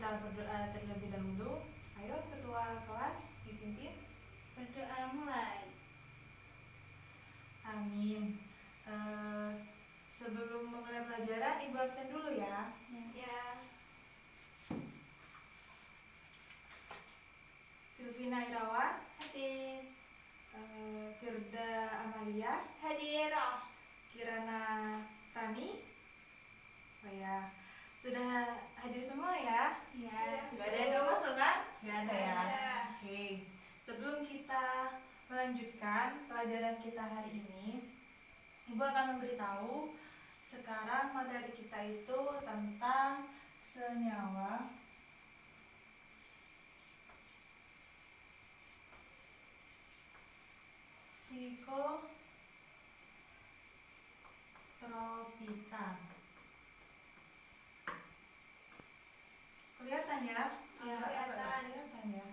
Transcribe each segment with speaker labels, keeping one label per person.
Speaker 1: kita berdoa terlebih dahulu. Ayo ketua kelas dipimpin.
Speaker 2: Berdoa mulai.
Speaker 1: Amin. Sebelum memulai pelajaran, Ibu absen dulu ya.
Speaker 2: Ya.
Speaker 1: Silvina Irawan,
Speaker 2: Hadir.
Speaker 1: Firda Amalia,
Speaker 2: Hadir.
Speaker 1: Kirana Rani. Oh ya, sudah hadir semua ya?
Speaker 2: Ya.
Speaker 1: Gak ada yang gak masuk kan? Gak ada ya?
Speaker 2: Ada.
Speaker 1: Oke. Sebelum kita melanjutkan pelajaran kita hari ini, Ibu akan memberitahu sekarang materi kita itu tentang senyawa psikotropika. Kelihatan ya?
Speaker 2: Ya,
Speaker 1: Kelihatan ya.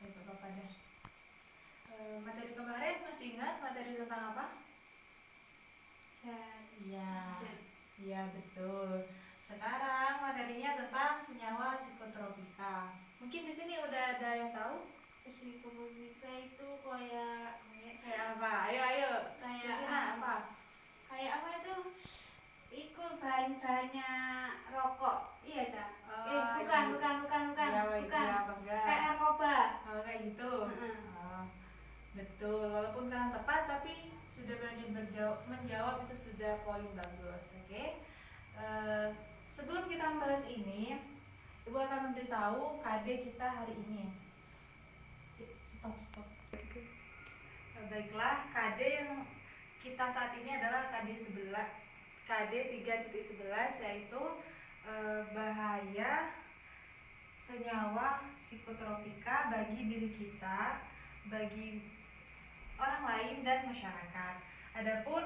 Speaker 1: Baik, Bapak dah. Materi kemarin masih ingat materi tentang apa? Iya. Iya, betul. Sekarang materinya tentang senyawa psikotropika. Mungkin di sini udah ada yang tahu?
Speaker 2: Psikotropika itu kayak
Speaker 1: Apa? Ayo.
Speaker 2: Kayak
Speaker 1: Silvina, apa?
Speaker 2: kayak apa itu? Iku bahan-bahannya rokok. Iya dah. Bukan.
Speaker 1: Iya, apa enggak?
Speaker 2: Kayak narkoba.
Speaker 1: Oh, kayak gitu.
Speaker 2: Heeh.
Speaker 1: Oh, betul. Walaupun kurang tepat, tapi sudah berani menjawab itu sudah poin bagus. Oke. Sebelum kita membahas ini, Ibu akan memberitahu KD kita hari ini. Stop. Baiklah, KD yang kita saat ini adalah KD 3.11, yaitu bahaya senyawa psikotropika bagi diri kita, bagi orang lain dan masyarakat. Adapun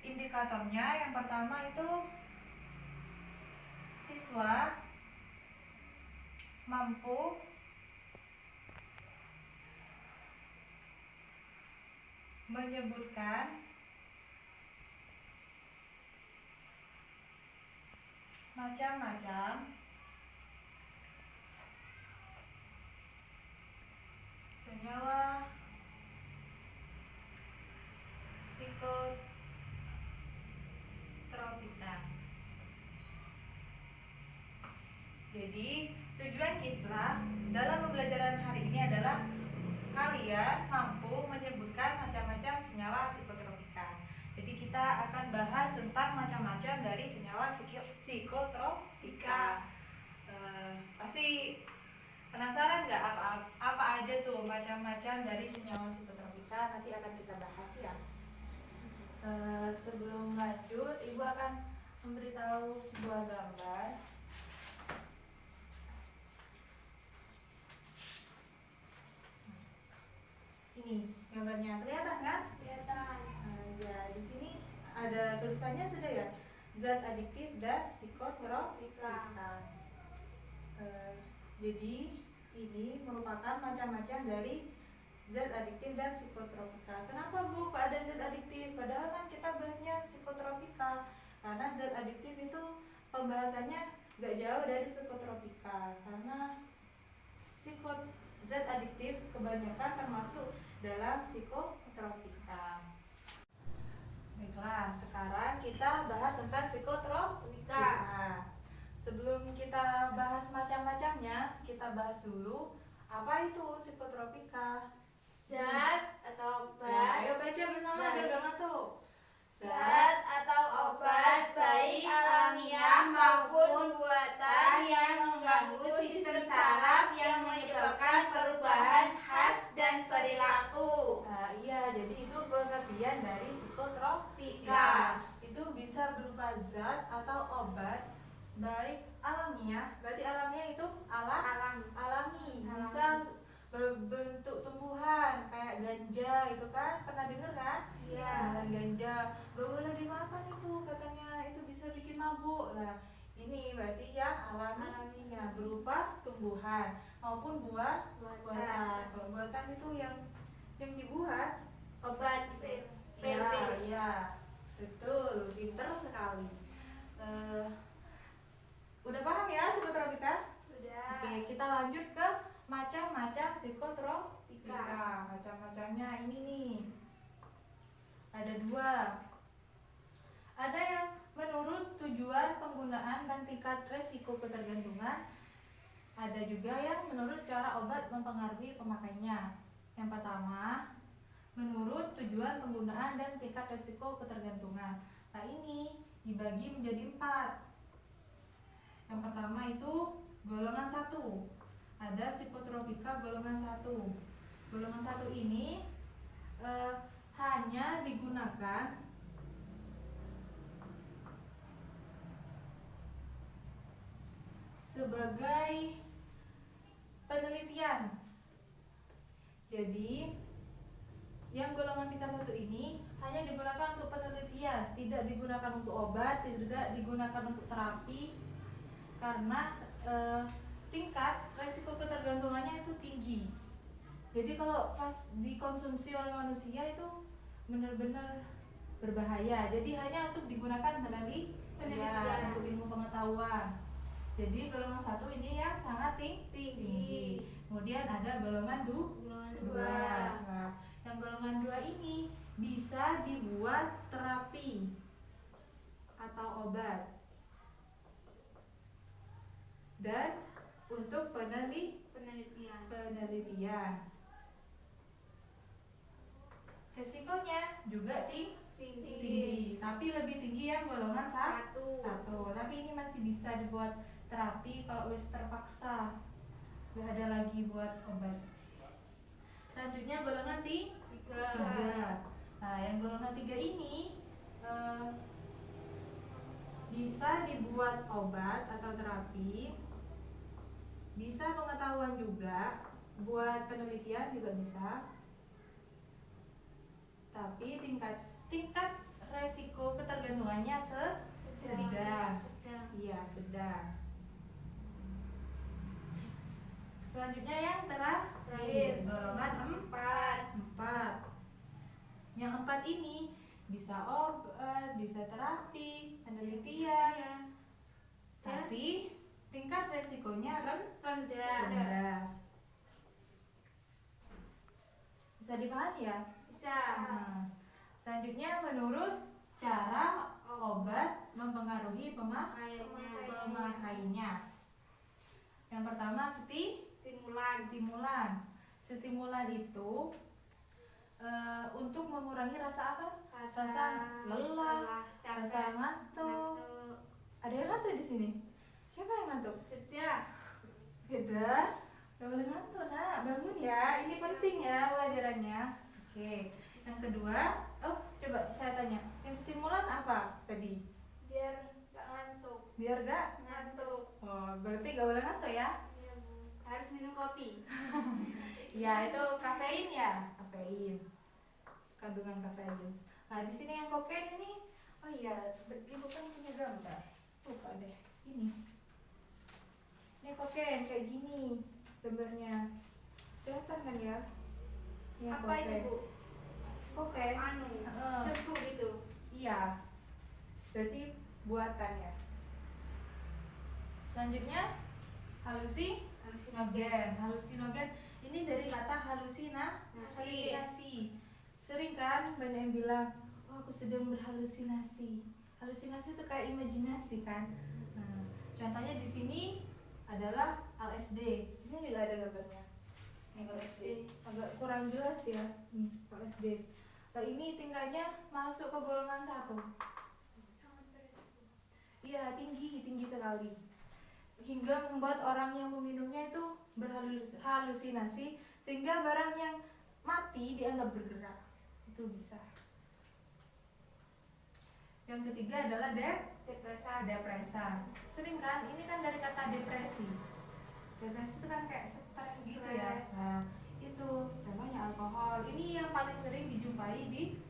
Speaker 1: indikatornya yang pertama itu siswa mampu menyebutkan macam-macam senyawa psikotropika. Jadi tujuan kita dalam pembelajaran hari ini adalah kalian mampu menyebutkan macam-macam senyawa psikotropika. Jadi kita akan bahas tentang macam-macam dari senyawa psikotropika. Pasti penasaran nggak apa aja tuh macam-macam dari senyawa psikotropika? Nanti akan kita bahas ya. Sebelum lanjut, Ibu akan memberitahu sebuah gambar. Ini gambarnya kelihatan kan?
Speaker 2: Kelihatan.
Speaker 1: Ya, di sini ada tulisannya sudah ya. Zat adiktif dan psikotropika. Jadi ini merupakan macam-macam dari zat adiktif dan psikotropika. Kenapa Bu kok ada zat adiktif? Padahal kan kita bahasnya psikotropika. Karena zat adiktif itu pembahasannya gak jauh dari psikotropika. Karena zat adiktif kebanyakan termasuk dalam psikotropika. Baiklah, sekarang kita bahas tentang psikotropika. Sebelum kita bahas macam-macamnya, kita bahas dulu apa itu psikotropika.
Speaker 2: Zat atau
Speaker 1: Ya,
Speaker 2: obat.
Speaker 1: ayo baca bersama biar gak ngantuk.
Speaker 2: Zat atau obat baik alamiah maupun buatan yang mengganggu sistem saraf yang menyebabkan perubahan khas dan perilaku.
Speaker 1: Nah, iya, jadi itu pengertian dari psikotropika. Itu bisa berupa zat atau obat baik alamiah. Berarti alamiah itu alami. Bisa berbentuk tumbuhan kayak ganja itu kan, pernah dengar kan?
Speaker 2: Iya.
Speaker 1: Bahan ganja gak boleh dimakan itu, katanya itu bisa bikin mabuk. Nah, ini berarti yang alaminya berupa tumbuhan maupun buatan. Kalau buatan itu yang dibuat
Speaker 2: Obat
Speaker 1: ya, betul, pinter sekali. Udah paham ya psikotropika?
Speaker 2: Sudah.
Speaker 1: Oke, penggunaannya ini nih. Ada dua. Ada yang menurut tujuan penggunaan dan tingkat resiko ketergantungan. Ada juga yang menurut cara obat mempengaruhi pemakainya. Yang pertama, menurut tujuan penggunaan dan tingkat resiko ketergantungan. Nah, ini dibagi menjadi 4. Yang pertama itu golongan 1. Ada psikotropika golongan 1. Golongan 1 ini hanya digunakan sebagai penelitian. Jadi yang golongan tingkat 1 ini hanya digunakan untuk penelitian, tidak digunakan untuk obat, tidak digunakan untuk terapi, karena tingkat resiko ketergantungannya itu tinggi. Jadi kalau pas dikonsumsi oleh manusia itu benar-benar berbahaya. Jadi hanya untuk digunakan penelitian, untuk ilmu pengetahuan. Jadi golongan 1 ini yang sangat tinggi. Kemudian ada golongan 2. Nah, yang golongan 2 ini bisa dibuat terapi atau obat. Dan untuk penelitian. Resikonya juga tinggi, tapi lebih tinggi yang golongan 1. Tapi ini masih bisa dibuat terapi kalau wis terpaksa, gak ada lagi buat obat. Selanjutnya golongan 3. Nah, yang golongan 3 ini bisa dibuat obat atau terapi, bisa pengetahuan juga, buat penelitian juga bisa. Tapi tingkat resiko ketergantungannya sedang. Iya, sedang. Selanjutnya yang terakhir, golongan 4. Yang 4 ini bisa obat, bisa terapi, penelitian, tapi tingkat resikonya rendah. Bisa dipahami ya?
Speaker 2: Bisa.
Speaker 1: Nah, selanjutnya menurut cara obat mempengaruhi pemakainya. Yang pertama stimulan. Stimulan itu untuk mengurangi rasa apa? Rasa lelah, rasa ngantuk. Ada yang ngantuk di sini? Siapa yang ngantuk? Beda. Gak boleh ngantuk, nak. Bangun ya. Ini penting ya pelajarannya. Oke. Yang kedua, coba saya tanya. Yang stimulan apa tadi?
Speaker 2: Biar gak ngantuk.
Speaker 1: Oh, berarti gak boleh ngantuk ya?
Speaker 2: Harus minum kopi.
Speaker 1: Ya, itu kafein ya, kafein. Kandungan kafein. Nah, di sini yang kokain ini, oh iya, ibu kan punya gambar. Lupa deh. Ini kokain kayak gini gambarnya. Kelihatan kan ya? Ini
Speaker 2: Apa itu, Bu?
Speaker 1: Kokain.
Speaker 2: Cepu gitu.
Speaker 1: Iya. Berarti buatan ya. Selanjutnya halusinogen. Ini dari kata halusinasi. Sering kan banyak yang bilang, oh, aku sedang berhalusinasi. Halusinasi itu kayak imajinasi kan. Nah, contohnya di sini adalah LSD. Di sini juga ada gambarnya. LSD agak kurang jelas ya. LSD. Nah, ini tingkatnya masuk ke golongan 1. Iya, tinggi sekali. Hingga membuat orang yang meminumnya itu berhalusinasi, sehingga barang yang mati dianggap bergerak. Itu bisa. Yang ketiga adalah depresan. Sering kan? Ini kan dari kata depresi. Depresi itu kan kayak stres gitu ya. Nah, itu contohnya alkohol. Ini yang paling sering dijumpai di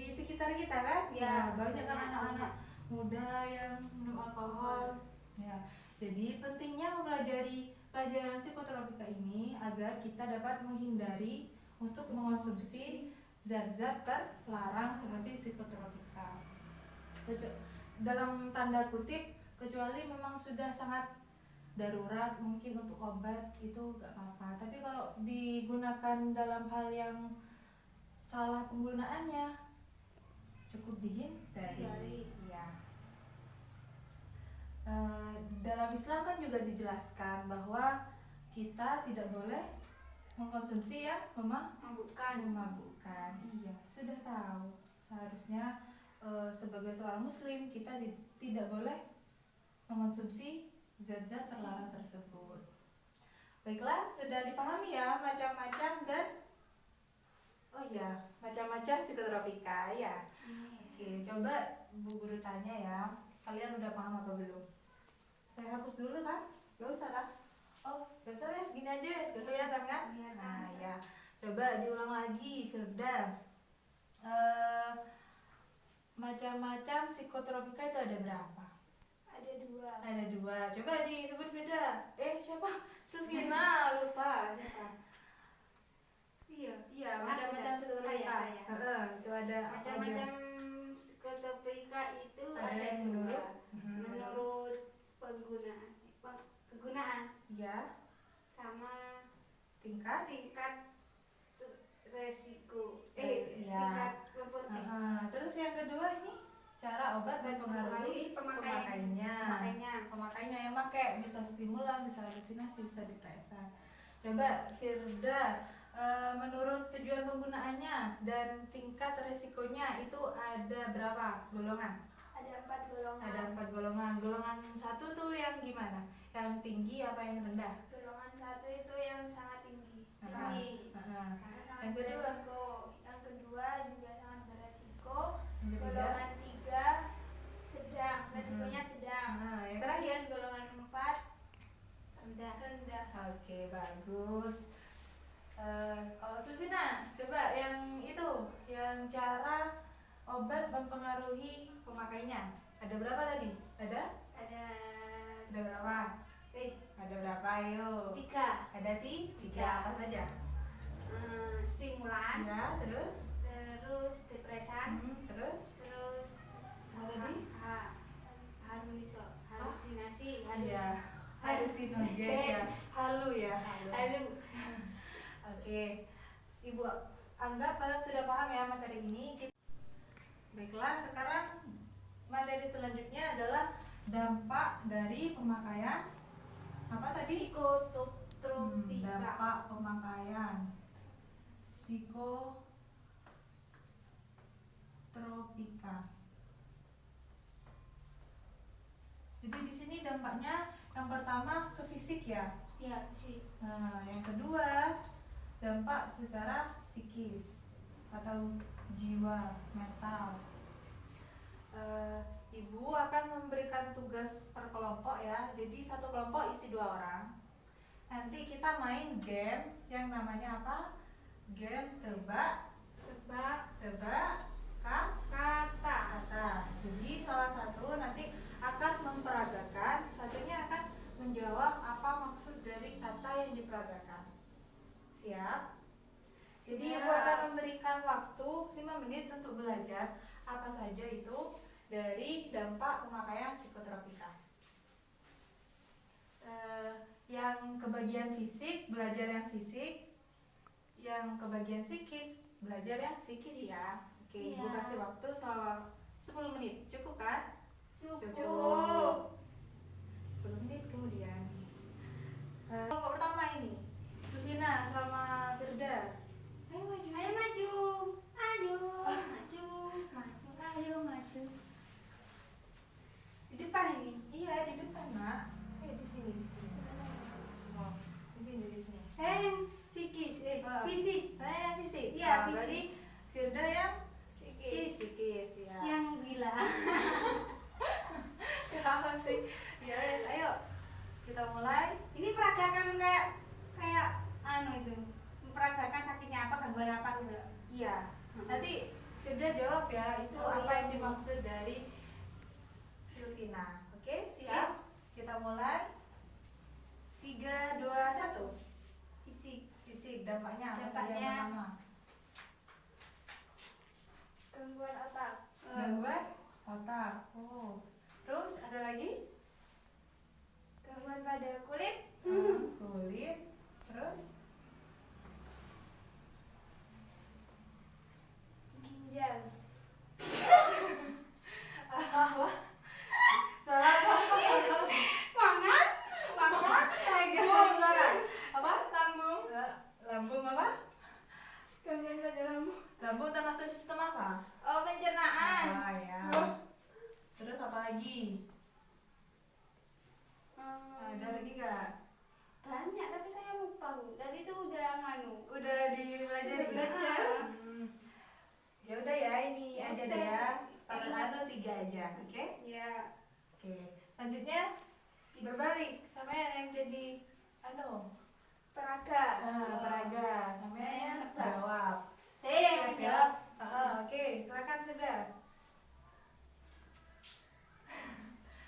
Speaker 1: sekitar kita kan? Ya, banyak kan anak-anak muda yang minum alkohol. Ya. Jadi pentingnya mempelajari pelajaran psikotropika ini agar kita dapat menghindari untuk mengonsumsi zat-zat terlarang seperti psikotropika. Dalam tanda kutip, kecuali memang sudah sangat darurat mungkin untuk obat itu gak apa-apa, tapi kalau digunakan dalam hal yang salah penggunaannya cukup dihindari. Ya. Dalam Islam kan juga dijelaskan bahwa kita tidak boleh mengkonsumsi yang memabukkan. Iya, sudah tahu. Seharusnya sebagai seorang muslim kita tidak boleh mengkonsumsi zat-zat terlarang tersebut. Baiklah, sudah dipahami ya macam-macam dan macam-macam psikotropika ya. Oke, coba Bu Guru tanya ya, kalian udah paham apa belum? Saya hapus dulu kan? Gak usah kan? Oh, gak usah ya, segini aja ya, gak kelihatan kan? Nah ya, coba diulang lagi Firda. Macam-macam psikotropika itu ada berapa? Ada dua. Coba disebut Firda. Siapa? Sufina, lupa siapa? Iya, macam-macam psikotropika. Itu ada
Speaker 2: Macam-macam psikotropika itu
Speaker 1: Ada
Speaker 2: ada
Speaker 1: yang
Speaker 2: dua.
Speaker 1: menurut?
Speaker 2: Menurut kegunaan
Speaker 1: Ya,
Speaker 2: sama
Speaker 1: tingkat.
Speaker 2: Resiko.
Speaker 1: Ya.
Speaker 2: Tingkat
Speaker 1: Terus yang kedua ini cara obat mempengaruhi pemakainya. Pemakainya yang pakai bisa stimulan, bisa halusinasi, bisa depresan. Coba Firda, menurut tujuan penggunaannya dan tingkat resikonya itu ada berapa golongan?
Speaker 2: Ada 4 golongan.
Speaker 1: Ada 4 golongan. Golongan satu tuh yang gimana? Yang tinggi apa yang rendah?
Speaker 2: Golongan 1 itu yang sangat tinggi.
Speaker 1: Yang kedua?
Speaker 2: Beresiko. Yang kedua juga sangat beresiko.
Speaker 1: Yang ketiga?
Speaker 2: Golongan 3 sedang, resikonya sedang.
Speaker 1: Yang terakhir?
Speaker 2: Golongan 4 rendah.
Speaker 1: Oke, bagus. Kalau Sylvina, coba yang itu, yang cara obat mempengaruhi pemakainya. Ada berapa tadi? Ada berapa? Ada berapa? Ayo.
Speaker 2: 3
Speaker 1: Ada tiga. Apa saja?
Speaker 2: stimulan,
Speaker 1: Ya, terus?
Speaker 2: terus depresan,
Speaker 1: Terus? Apa tadi?
Speaker 2: halusinasi,
Speaker 1: Iya. Halusinogen ya. Halu ya.
Speaker 2: halu.
Speaker 1: Oke. Ibu anggap kalian sudah paham ya materi ini. Baiklah, sekarang materi selanjutnya adalah dampak dari pemakaian apa tadi?
Speaker 2: Psikotropika.
Speaker 1: Dampak pemakaian psikotropika. Jadi di sini dampaknya yang pertama ke fisik ya.
Speaker 2: Ya, fisik.
Speaker 1: Nah, yang kedua dampak secara psikis atau jiwa, mental. Ibu akan memberikan tugas per kelompok ya. Jadi satu kelompok isi 2 orang. Nanti kita main game yang namanya apa? Game tebak kata. Jadi salah satu nanti akan memperagakan, satunya akan menjawab apa maksud dari kata yang diperagakan. Siap? Jadi Ibu akan memberikan waktu 5 menit untuk belajar apa saja itu dari dampak pemakaian psikotropika. Yang kebagian fisik, belajar yang fisik. Yang kebagian psikis, belajar yang psikis ya. Oke, Ibu kasih waktu selama 10 menit. Cukup kan?
Speaker 2: Cukup.
Speaker 1: 10 menit kemudian. Kelompok pertama ini Sufina sama Firda. Ayo maju.
Speaker 2: Di depan ini.
Speaker 1: Iya, di depan, Nak. Di sini. Oh, di sini.
Speaker 2: Psikis,
Speaker 1: Oh,
Speaker 2: fisik.
Speaker 1: Saya yang fisik.
Speaker 2: Iya,
Speaker 1: Oh,
Speaker 2: fisik.
Speaker 1: berarti Firda yang
Speaker 2: Psikis
Speaker 1: ya.
Speaker 2: yang gila.
Speaker 1: Kenapa sih? Ya, yes, ayo. Kita mulai.
Speaker 2: Ini peragakan kayak itu. Peragakan sakitnya apa, gangguan apa gitu.
Speaker 1: Iya. Nanti Firda jawab ya, itu apa yang dimaksud dari Sylvina. Oke, siap? Kita mulai. 3, 2, 1. Fisik, dampaknya apa saja yang pertama?
Speaker 2: Gangguan otak.
Speaker 1: Gangguan otak. Oh. Terus ada lagi?
Speaker 2: Gangguan pada
Speaker 1: aja deh ya. Per anu 3 aja, oke?
Speaker 2: Ya.
Speaker 1: Oke. Selanjutnya berbalik sama yang jadi anu
Speaker 2: Peraga.
Speaker 1: peraga. Namanya jawab.
Speaker 2: Saya yang
Speaker 1: Siap ya?
Speaker 2: jawab.
Speaker 1: Oke, silakan sudah.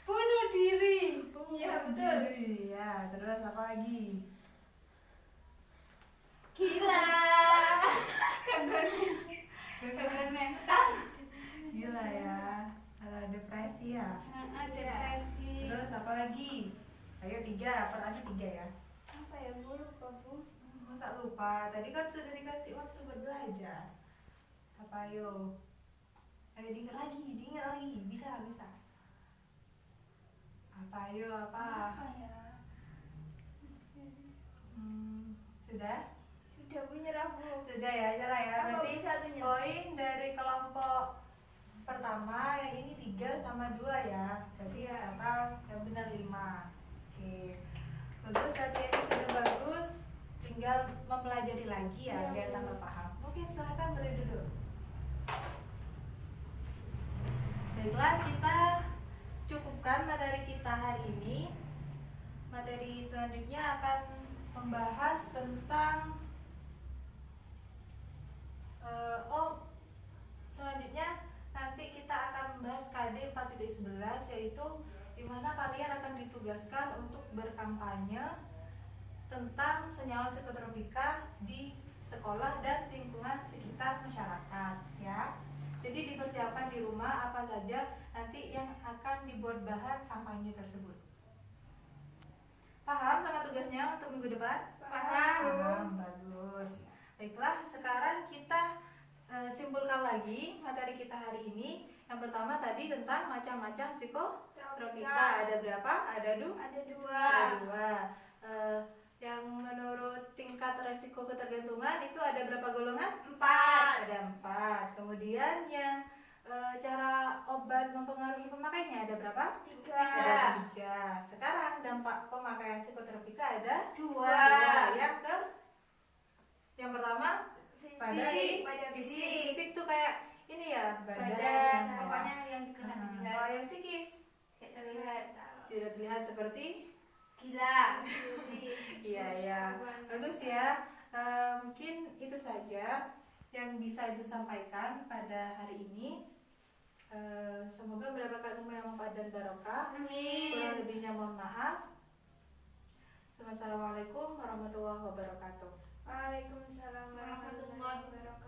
Speaker 2: Bunuh diri.
Speaker 1: Iya betul. Ya, terus apa lagi?
Speaker 2: Gila. Kagak mental.
Speaker 1: Gila ya. Depresi ya.
Speaker 2: Depresi.
Speaker 1: Terus apa lagi? Ayo 3, per anu 3 ya.
Speaker 2: Apa ya, Bu? Lupa, Bu.
Speaker 1: Masa lupa? Tadi kan sudah dikasih waktu buat belajar. Apa ayo? Ayo diingat lagi. Bisa. Apa ayo apa?
Speaker 2: Apa ya?
Speaker 1: Sudah?
Speaker 2: Sudah, Bu, nyerah, Bu.
Speaker 1: Sudah ya, nyerah ya.
Speaker 2: Apa
Speaker 1: Berarti
Speaker 2: satunya?
Speaker 1: poin dari kelompok pertama yang ini 3 sama 2 ya. Berarti
Speaker 2: Iya.
Speaker 1: total yang benar 5. Oke. Bagus, latihannya sudah bagus. Tinggal mempelajari lagi ya,
Speaker 2: Iya,
Speaker 1: biar
Speaker 2: Bu.
Speaker 1: tambah paham. Oke, silakan boleh duduk. Baiklah, kita cukupkan materi kita hari ini. Materi selanjutnya akan membahas tentang selanjutnya nanti kita akan membahas KD 4.11, yaitu di mana kalian akan ditugaskan untuk berkampanye tentang senyawa psikotropika di sekolah dan lingkungan sekitar masyarakat ya. Jadi dipersiapkan di rumah apa saja nanti yang akan dibuat bahan kampanye tersebut. Paham sama tugasnya untuk minggu depan?
Speaker 2: Paham.
Speaker 1: Bagus. Baiklah, sekarang kita simpulkan lagi materi kita hari ini. Yang pertama tadi tentang macam-macam psikotropika. Ada berapa? Ada
Speaker 2: Ada 2.
Speaker 1: Ada 2. Yang menurut tingkat resiko ketergantungan itu ada berapa golongan?
Speaker 2: 4.
Speaker 1: Ada 4. Kemudian yang cara obat mempengaruhi pemakainya ada berapa?
Speaker 2: 3.
Speaker 1: Ada 3. Sekarang dampak pemakaian psikotropika ada
Speaker 2: 2.
Speaker 1: Yang pertama pada fisik tuh kayak ini ya, badan ya.
Speaker 2: Pokoknya yang kena dilihat.
Speaker 1: Kalau yang psikis
Speaker 2: Kayak terlihat.
Speaker 1: tidak terlihat seperti
Speaker 2: Gila.
Speaker 1: iya bagus ya. Mungkin itu saja yang bisa Ibu sampaikan pada hari ini. Semoga mendapatkan ilmu yang manfaat dan barokah.
Speaker 2: Amin.
Speaker 1: Kurang lebihnya mohon maaf. Assalamualaikum warahmatullahi wabarakatuh.
Speaker 2: Waalaikumsalam warahmatullahi wabarakatuh.